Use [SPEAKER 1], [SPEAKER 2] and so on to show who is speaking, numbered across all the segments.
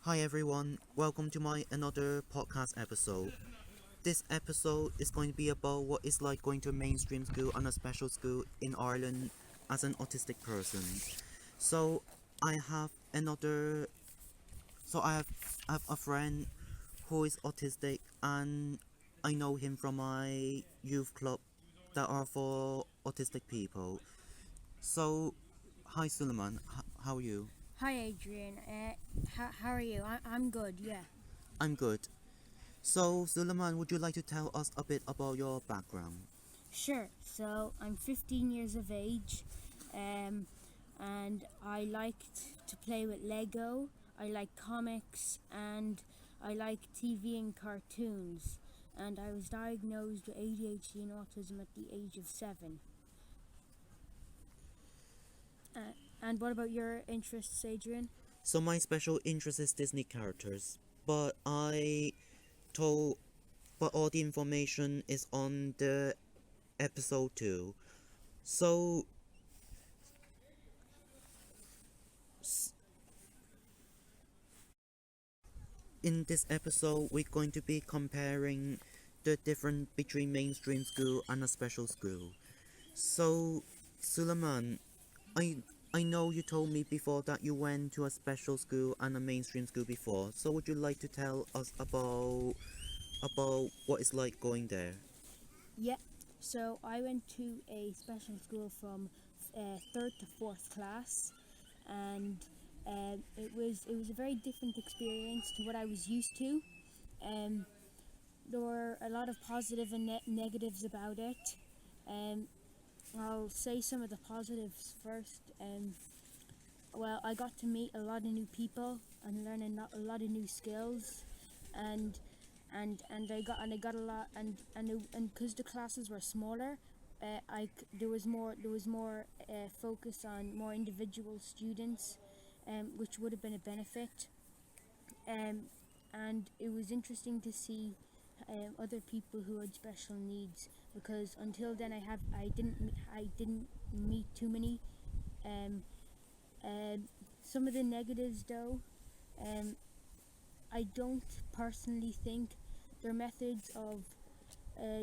[SPEAKER 1] Hi everyone, welcome to my another podcast episode. This episode is going to be about what it's like going to a mainstream school and a special school in Ireland as an autistic person. So I have another so I have a friend who is autistic and I know him from my youth club that are for autistic people. So hi Suleiman, how are you?
[SPEAKER 2] Hi, Adrian. How are you? I'm good, yeah.
[SPEAKER 1] I'm good. So, Suleiman, would you like to tell us a bit about your background?
[SPEAKER 2] Sure. So, I'm 15 years of age, um, and I liked to play with Lego. I like comics, and I like TV and cartoons. And I was diagnosed with ADHD and autism at the age of 7. Uh, and what about your interests, Adrian?
[SPEAKER 1] So, my special interest is Disney characters, but I told, but all the information is on the episode 2. So, s- in this episode, we're going to be comparing the difference between mainstream school and a special school. So, Suleiman, I I know you told me before that you went to a special school and a mainstream school before. So would you like to tell us about what it's like going there?
[SPEAKER 2] Yeah. So, I went to a special school from third to fourth class, and it was a very different experience to what I was used to. Um, there were a lot of positive and negatives about it. Um, I'll say some of the positives first. Well, I got to meet a lot of new people and learn a lot of new skills, and and I got a lot and because the classes were smaller, there was more focus on more individual students, which would have been a benefit. Um, and it was interesting to see other people who had special needs, because until then I didn't meet too many. Um, some of the negatives though, um, I don't personally think their methods of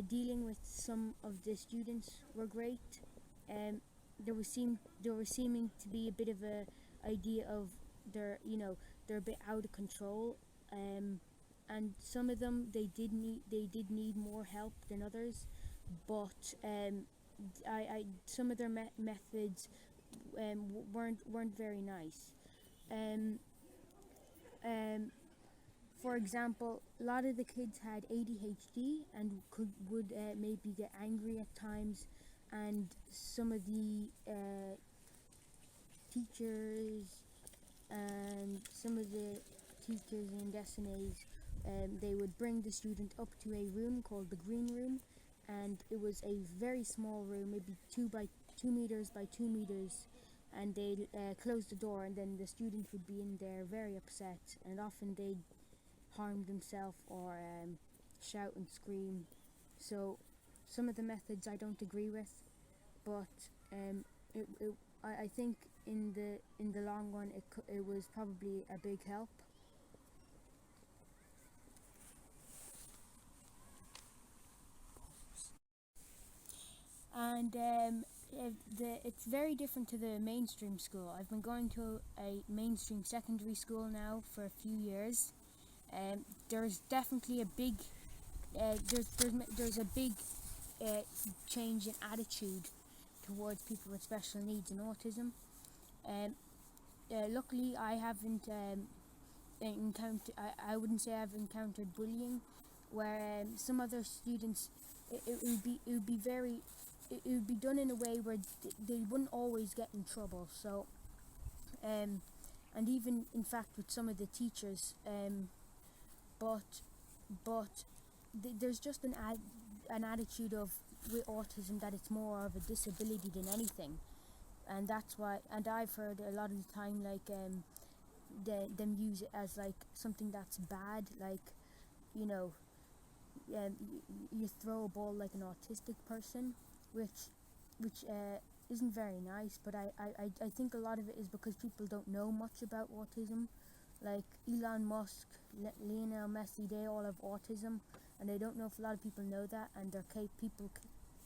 [SPEAKER 2] dealing with some of the students were great. Um, there was seeming to be a bit of a idea of they're a bit out of control. And some of them they did need more help than others, but I some of their methods weren't very nice. Um, um, for example, a lot of the kids had ADHD and would maybe get angry at times, and some of the teachers and some of the teachers in SNAs, they would bring the student up to a room called the green room, and it was a very small room, maybe 2 by 2 meters by 2 meters, and they closed the door, and then the student would be in there very upset, and often they'd harm themselves or shout and scream. So some of the methods I don't agree with, but I think in the long run it was probably a big help. And it's very different to the mainstream school. I've been going to a mainstream secondary school now for a few years. There's definitely a big there's a big uh, change in attitude towards people with special needs and autism. Um, Luckily, I haven't encountered. I wouldn't say I've encountered bullying, where some other students, it would be done in a way where they wouldn't always get in trouble. So, um, and even in fact with some of the teachers, but but there's just an attitude of with autism that it's more of a disability than anything, and that's why. And I've heard a lot of the time like them use it as like something that's bad, like you know, you throw a ball like an autistic person, which isn't very nice. But I think a lot of it is because people don't know much about autism, Like Elon Musk, Lionel Messi, they all have autism, and I don't know if a lot of people know that, and their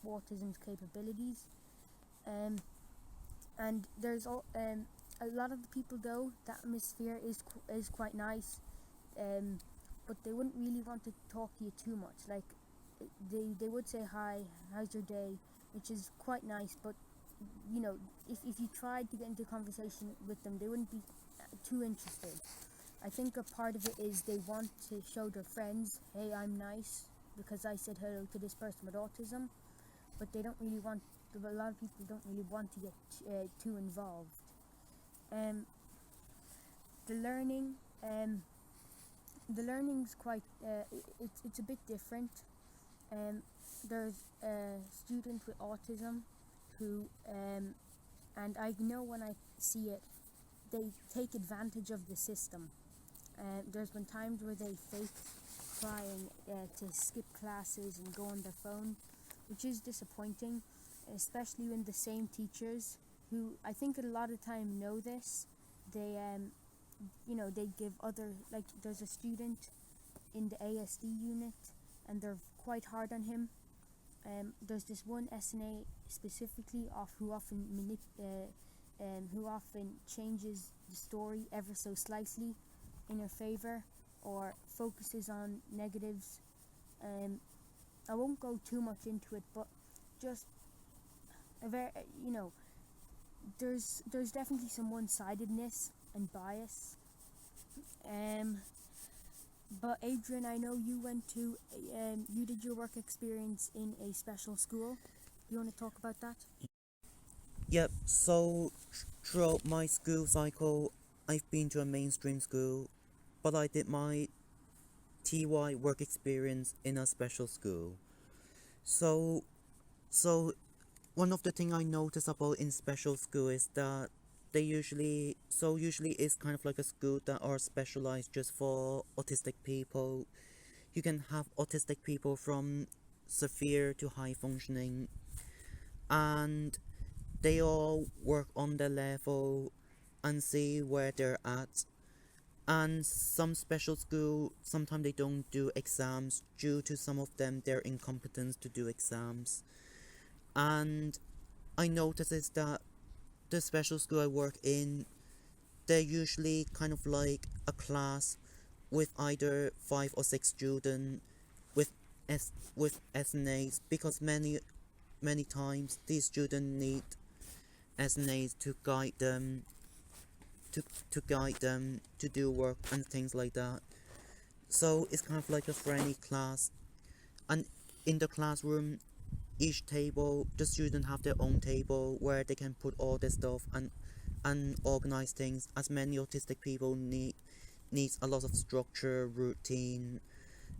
[SPEAKER 2] autism's capabilities. Um, and there's a lot of the people though. The atmosphere is quite nice, but they wouldn't really want to talk to you too much. Like they would say hi, how's your day, which is quite nice, but you know, if you tried to get into conversation with them, they wouldn't be too interested. I think a part of it is they want to show their friends, hey, I'm nice because I said hello to this person with autism, but they don't really want. A lot of people don't really want to get too involved. Um, the learning, um, the learning's quite. It's a bit different. Um, there's a student with autism who, and I know when I see it, they take advantage of the system. There's been times where they fake crying to skip classes and go on their phone, which is disappointing, especially when the same teachers, who I think a lot of time know this, they they give other, like there's a student in the ASD unit, and they're quite hard on him. There's this one SNA specifically who often changes the story ever so slightly in her favor, or focuses on negatives. I won't go too much into it, but just a very, there's definitely some one-sidedness and bias. But Adrian, I know you you did your work experience in a special school. You want to talk about that?
[SPEAKER 1] Yep, so throughout my school cycle, I've been to a mainstream school, but I did my TY work experience in a special school. So, so one of the thing I notice about in special school is that usually it's kind of like a school that are specialized just for autistic people. You can have autistic people from severe to high functioning, and they all work on their level and see where they're at. And some special school, sometimes they don't do exams due to some of them their incompetence to do exams. And I notice is that the special school I work in, they're usually kind of like a class with either 5 or 6 students with with SNAs, because many times these students need SNAs to guide them to do work and things like that. So it's kind of like a friendly class, and in the classroom, each table, the students have their own table where they can put all their stuff and organize things, as many autistic people needs a lot of structure, routine,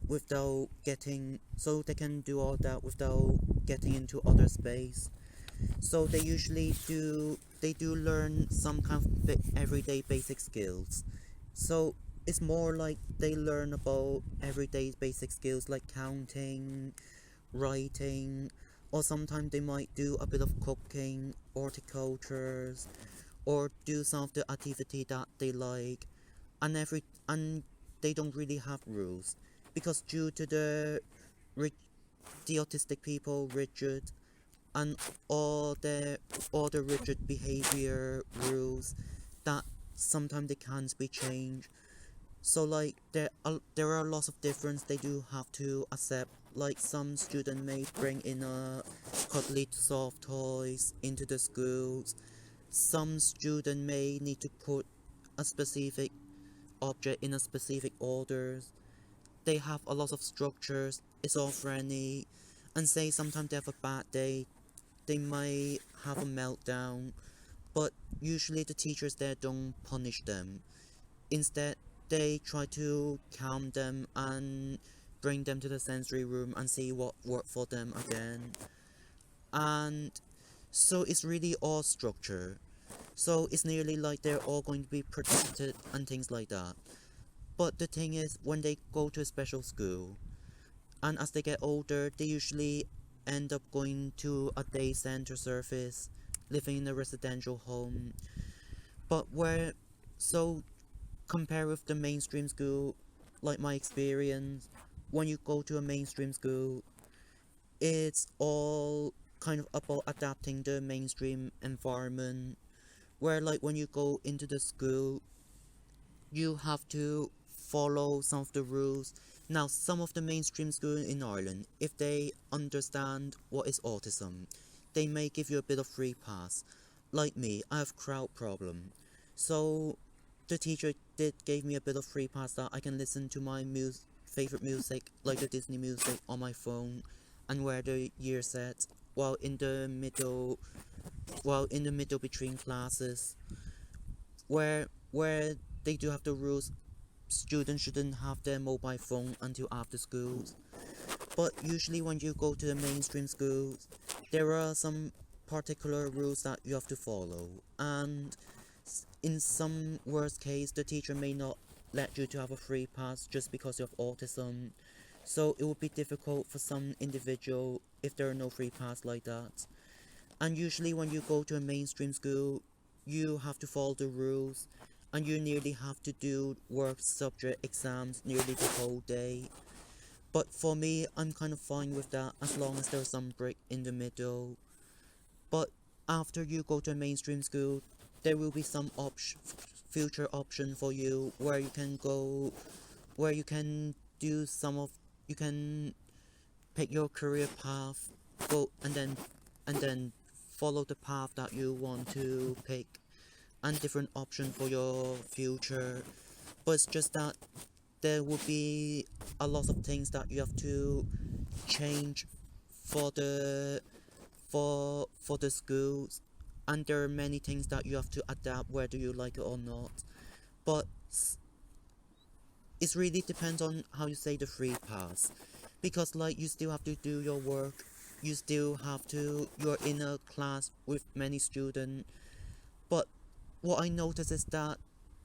[SPEAKER 1] without getting, so they can do all that without getting into other space. So they do learn some kind of everyday basic skills. So it's more like they learn about everyday basic skills like counting, writing, or sometimes they might do a bit of cooking, horticultures, or do some of the activity that they like, and they don't really have rules, because due to the autistic people rigid, and all the rigid behavior rules that sometimes they can't be changed. So like there are lots of difference they do have to accept. Like some student may bring in a cuddly soft toys into the schools. Some student may need to put a specific object in a specific orders. They have a lot of structures. It's all friendly. And say sometimes they have a bad day, they might have a meltdown, but usually the teachers there don't punish them. Instead, they try to calm them and bring them to the sensory room and see what worked for them again. And so it's really all structure. So it's nearly like they're all going to be protected and things like that. But the thing is, when they go to a special school, and as they get older, they usually end up going to a day center service, living in a residential home. But where, so compare with the mainstream school, like my experience, when you go to a mainstream school, it's all kind of about adapting the mainstream environment. Where, like, when you go into the school, you have to follow some of the rules. Now, some of the mainstream schools in Ireland, if they understand what is autism, they may give you a bit of free pass. Like me, I have crowd problem. So the teacher did gave me a bit of free pass that I can listen to my favorite music, like the Disney music, on my phone and wear the ear set while in the middle between classes, where they do have the rules. Students shouldn't have their mobile phone until after school. But usually when you go to the mainstream schools, there are some particular rules that you have to follow. And in some worst case, the teacher may not let you to have a free pass just because you have autism. So it would be difficult for some individual if there are no free pass like that. And usually when you go to a mainstream school, you have to follow the rules and you nearly have to do work subject exams nearly the whole day. But for me, I'm kind of fine with that as long as there's some break in the middle. But after you go to a mainstream school, there will be some future option for you where you can go, where you can do some of, you can pick your career path, go and then follow the path that you want to pick, and different option for your future. But it's just that there will be a lot of things that you have to change for the for the schools, and there are many things that you have to adapt whether you like it or not. But it really depends on how you say the free pass, because like you still have to do your work, you still have to, you're in a class with many students. But what I notice is that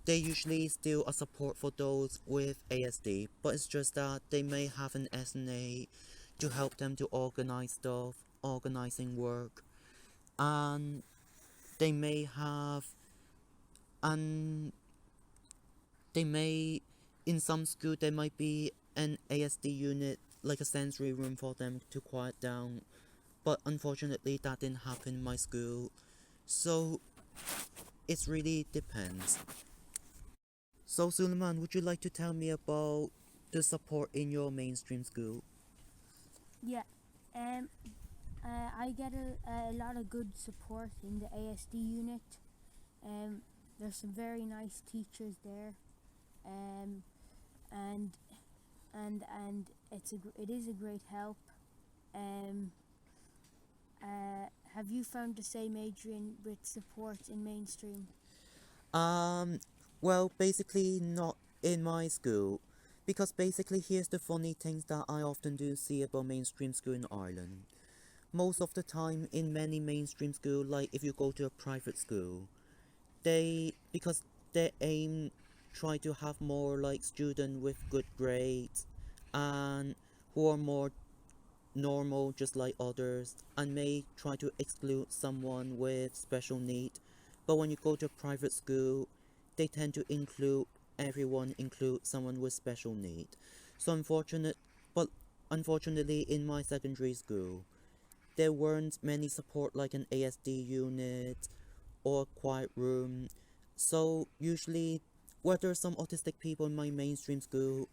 [SPEAKER 1] they usually still a support for those with ASD, but it's just that they may have an SNA to help them to organize stuff, organizing work, and they may have, and they may, in some school there might be an ASD unit, like a sensory room for them to quiet down, but unfortunately that didn't happen in my school. So it really depends. So Suleiman, would you like to tell me about the support in your mainstream school?
[SPEAKER 2] Yeah. Um, I get a lot of good support in the ASD unit. There's some very nice teachers there. Um, and it is a great help. Um, have you found the same, Adrian, with support in mainstream?
[SPEAKER 1] Um, well, basically not in my school, because basically here's the funny things that I often do see about mainstream school in Ireland. Most of the time in many mainstream school, like if you go to a private school, they, because they aim try to have more like student with good grades and who are more normal just like others, and may try to exclude someone with special need. But when you go to a private school, they tend to include everyone, include someone with special need. So but unfortunately in my secondary school, there weren't many support like an ASD unit or a quiet room. So usually, well, there are some autistic people in my mainstream school,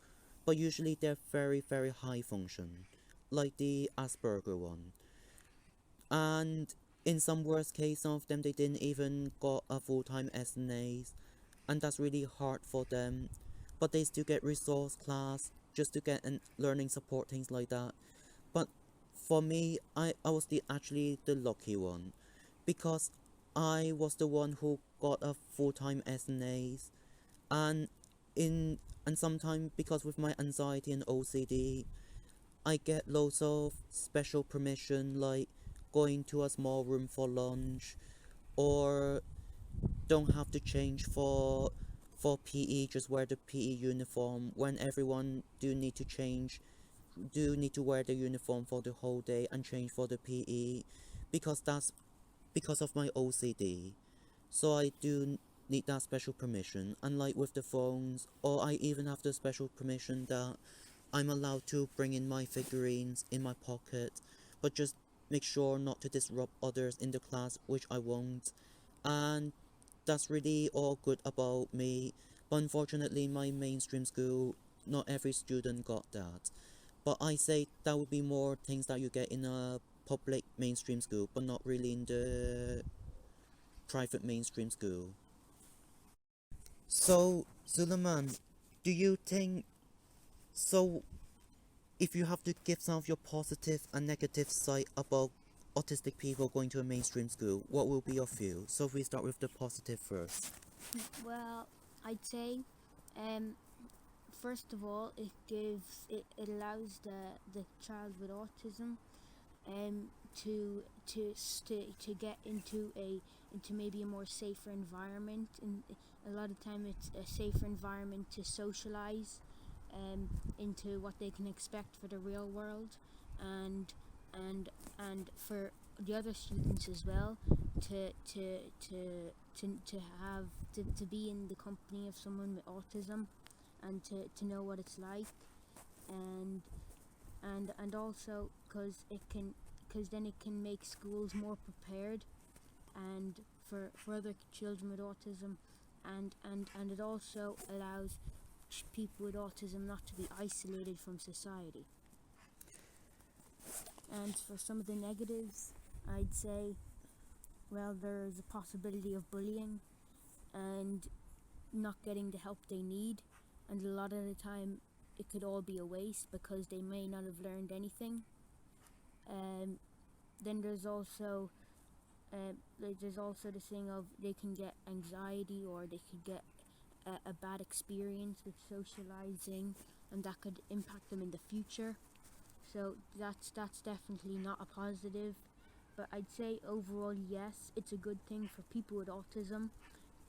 [SPEAKER 1] but usually they're very, very high function, like the Asperger one. And in some worst case, some of them they didn't even got a full-time SNAs, and that's really hard for them. But they still get resource class just to get and learning support, things like that. But for me, I was actually the lucky one, because I was the one who got a full-time SNAs, and in and sometimes because with my anxiety and OCD, I get loads of special permission, like going to a small room for lunch, or don't have to change for PE, just wear the PE uniform when everyone do need to wear the uniform for the whole day and change for the PE, because that's because of my OCD. So I do, need that special permission. Unlike with the phones, or I even have the special permission that I'm allowed to bring in my figurines in my pocket, but just make sure not to disrupt others in the class, which I won't. And that's really all good about me. But unfortunately, in my mainstream school, not every student got that. But I say that would be more things that you get in a public mainstream school, but not really in the private mainstream school. So, Suleiman, do you think so? If you have to give some of your positive and negative side about autistic people going to a mainstream school, what will be your view? So, if we start with the positive first.
[SPEAKER 2] Well, I'd say, um, first of all, it allows the child with autism um, to get into maybe a more safer environment, and a lot of time it's a safer environment to socialize into what they can expect for the real world, and and for the other students as well to to to to have to be in the company of someone with autism, and to know what it's like, and and also because then it can make schools more prepared and for other children with autism, and it also allows people with autism not to be isolated from society. And for some of the negatives, I'd say, well, there's a possibility of bullying and not getting the help they need, and a lot of the time it could all be a waste because they may not have learned anything. Um, then there's also the thing of they can get anxiety, or they could get a bad experience with socializing, and that could impact them in the future. So that's definitely not a positive. But I'd say overall, yes, it's a good thing for people with autism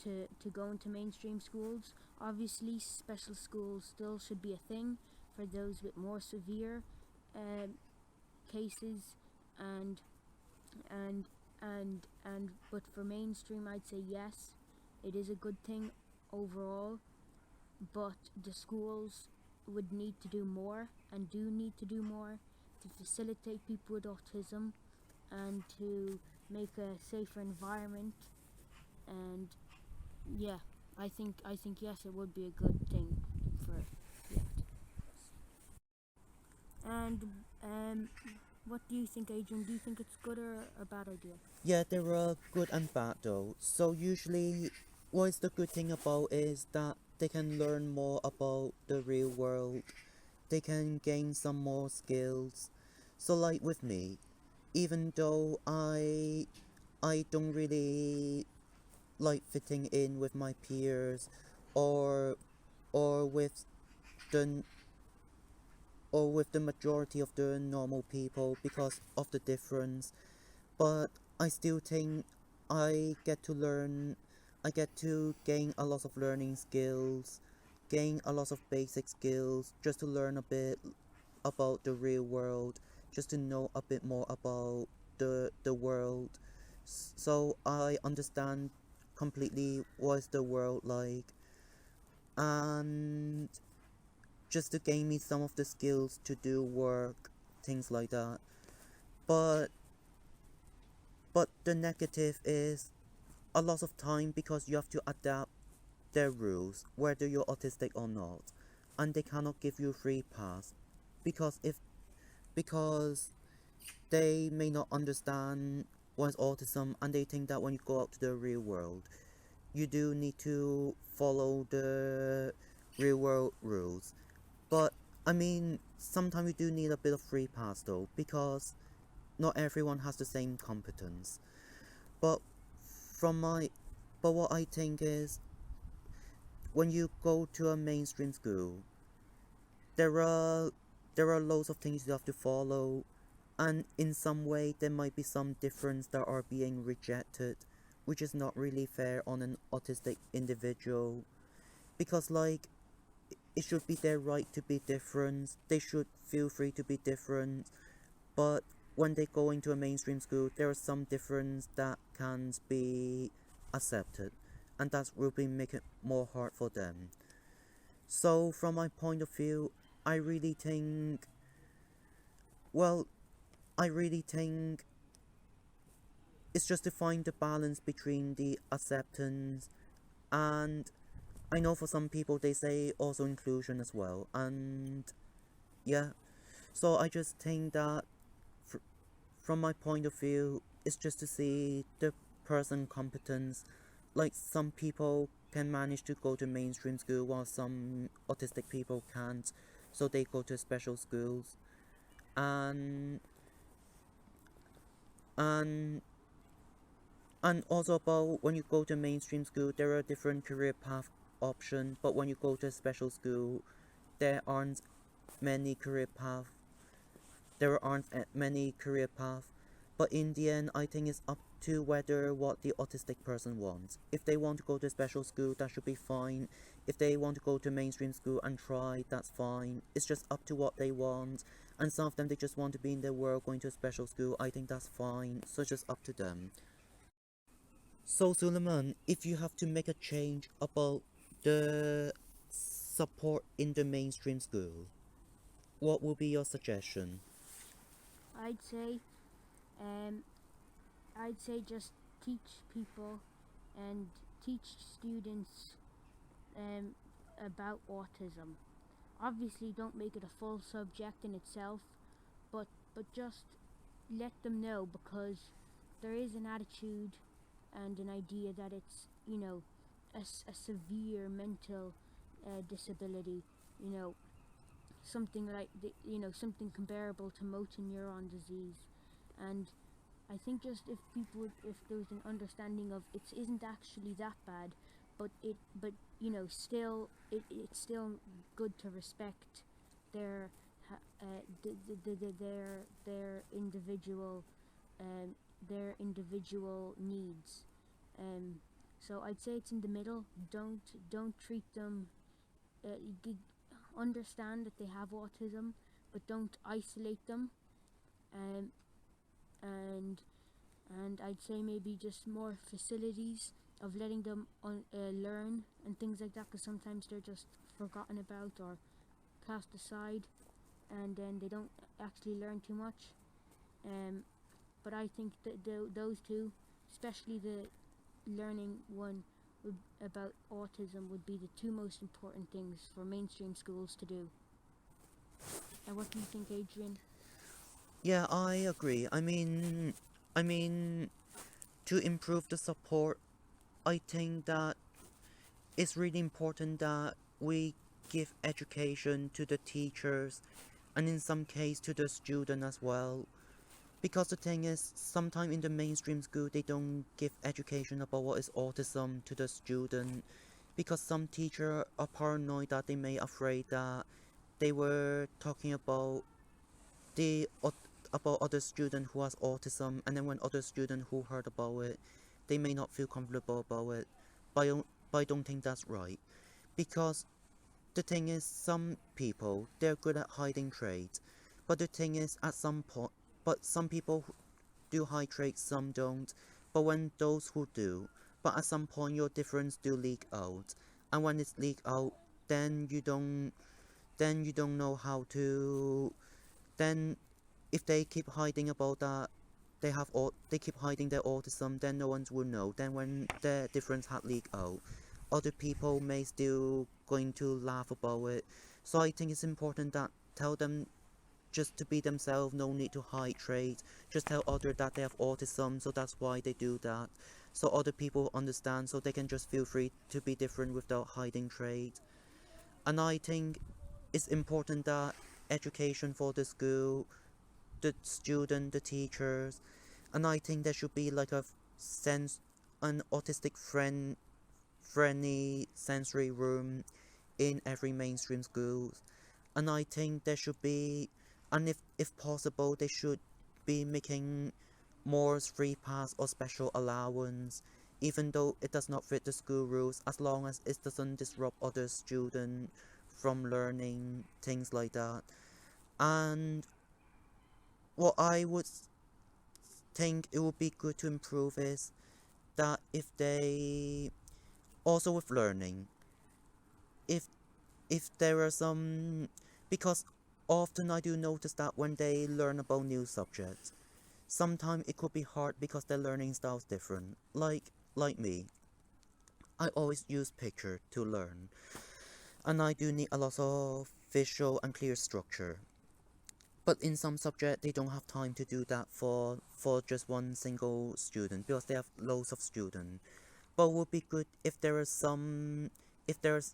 [SPEAKER 2] to go into mainstream schools. Obviously, special schools still should be a thing for those with more severe um, cases, and and but for mainstream, I'd say yes, it is a good thing overall. But the schools would need to do more, and do need to do more, to facilitate people with autism and to make a safer environment. And yeah, I think yes, it would be a good thing for yeah. And what do you think, Adrian? Do you think it's good or a bad idea?
[SPEAKER 1] Yeah, there are good and bad though. So usually, what is the good thing about is that they can learn more about the real world. They can gain some more skills. So like with me, even though I don't really like fitting in with my peers, or or with the majority of the normal people because of the difference, but I still think I get to learn, I get to gain a lot of learning skills, gain a lot of basic skills just to learn a bit about the real world, just to know a bit more about the world. So I understand completely what is the world like, and just to gain me some of the skills to do work, things like that. But the negative is a lot of time because you have to adapt their rules whether you're autistic or not, and they cannot give you free pass because if because they may not understand what is autism, and they think that when you go out to the real world you do need to follow the real world rules. But I mean, sometimes you do need a bit of free pass though, because not everyone has the same competence. But from my but what I think is, when you go to a mainstream school, there are loads of things you have to follow, and in some way there might be some difference that are being rejected, which is not really fair on an autistic individual, because like, it should be their right to be different. They should feel free to be different. But when they go into a mainstream school, there are some difference that can't be accepted. and that will be make it more hard for them. So from my point of view, I really think, well, I really think it's just to find the balance between the acceptance and I know for some people they say also inclusion as well, and yeah, so I just think that fr- from my point of view, it's just to see the person competence. Like some people can manage to go to mainstream school while some autistic people can't, so they go to special schools. And and and also about when you go to mainstream school, there are different career path options, but when you go to a special school, there aren't many career path. There aren't many career paths, but in the end, I think it's up to whether what the autistic person wants. If they want to go to special school, that should be fine. If they want to go to mainstream school and try, that's fine. It's just up to what they want. And some of them, they just want to be in their world going to a special school. I think that's fine. So it's just up to them. So Suleiman, if you have to make a change about the support in the mainstream school, what will be your suggestion?
[SPEAKER 2] I'd say, um, I'd say just teach people and teach students um, about autism. Obviously, don't make it a full subject in itself, but just let them know, because there is an attitude and an idea that it's, a severe mental disability, you know, something like something comparable to motor neuron disease. And I think just if there was an understanding of it isn't actually that bad, but still it's still good to respect their their individual um, their individual needs. Um, so I'd say it's in the middle. Don't treat them. You understand that they have autism, but don't isolate them. Um, and I'd say maybe just more facilities of letting them learn and things like that, because sometimes they're just forgotten about or cast aside, and then they don't actually learn too much. Um, but I think that those two, especially the learning one about autism, would be the two most important things for mainstream schools to do. And what do you think, Adrian?
[SPEAKER 1] Yeah, I agree. I mean, to improve the support, I think that it's really important that we give education to the teachers and in some case to the student as well. Because the thing is, sometimes in the mainstream school they don't give education about what is autism to the student because some teacher are paranoid that they may afraid that they were talking about the about other student who has autism, and then when other student who heard about it, they may not feel comfortable about it. But I don't think that's right, because the thing is, some people they're good at hiding traits, but the thing is, at some point, but some people do hide traits, some don't. But when those who do, but at some point your difference do leak out, and when it's leaked out, then you don't know how to then if they keep hiding about that they keep hiding their autism, then no one will know. Then when the difference had leaked out, other people may still going to laugh about it. So I think it's important that tell them just to be themselves, no need to hide traits. Just tell others that they have autism, so that's why they do that. So other people understand, so they can just feel free to be different without hiding traits. And I think it's important that education for the school, the student, the teachers, and I think there should be like a sense, an autistic friendly sensory room in every mainstream school. And I think there should be, and if possible, they should be making more free pass or special allowance, even though it does not fit the school rules, as long as it doesn't disrupt other students from learning, things like that. And what I would think it would be good to improve is that if they Also with learning, if if there are some, because often I do notice that when they learn about new subjects, sometimes it could be hard because their learning style is different. Like me, I always use picture to learn, and I do need a lot of visual and clear structure. But in some subject, they don't have time to do that for just one single student because they have loads of students. But it would be good if there is some, if there's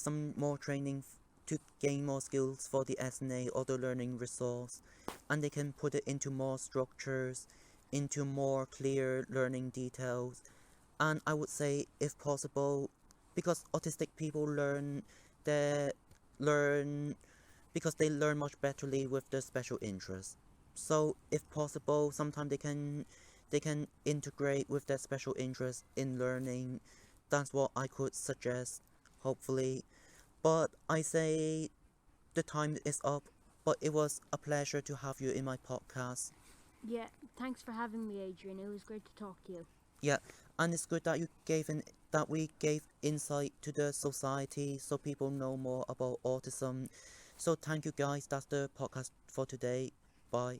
[SPEAKER 1] some more training to gain more skills for the SNA or the learning resource, and they can put it into more structures, into more clear learning details. And I would say, if possible, because autistic people they learn because they learn much betterly with their special interests. So if possible, sometimes they can integrate with their special interest in learning. That's what I could suggest, hopefully. But I say the time is up, but it was a pleasure to have you in my podcast.
[SPEAKER 2] Yeah, thanks for having me, Adrian. It was great to talk to you.
[SPEAKER 1] Yeah, and it's good that that we gave insight to the society so people know more about autism. So thank you guys. That's the podcast for today. Bye.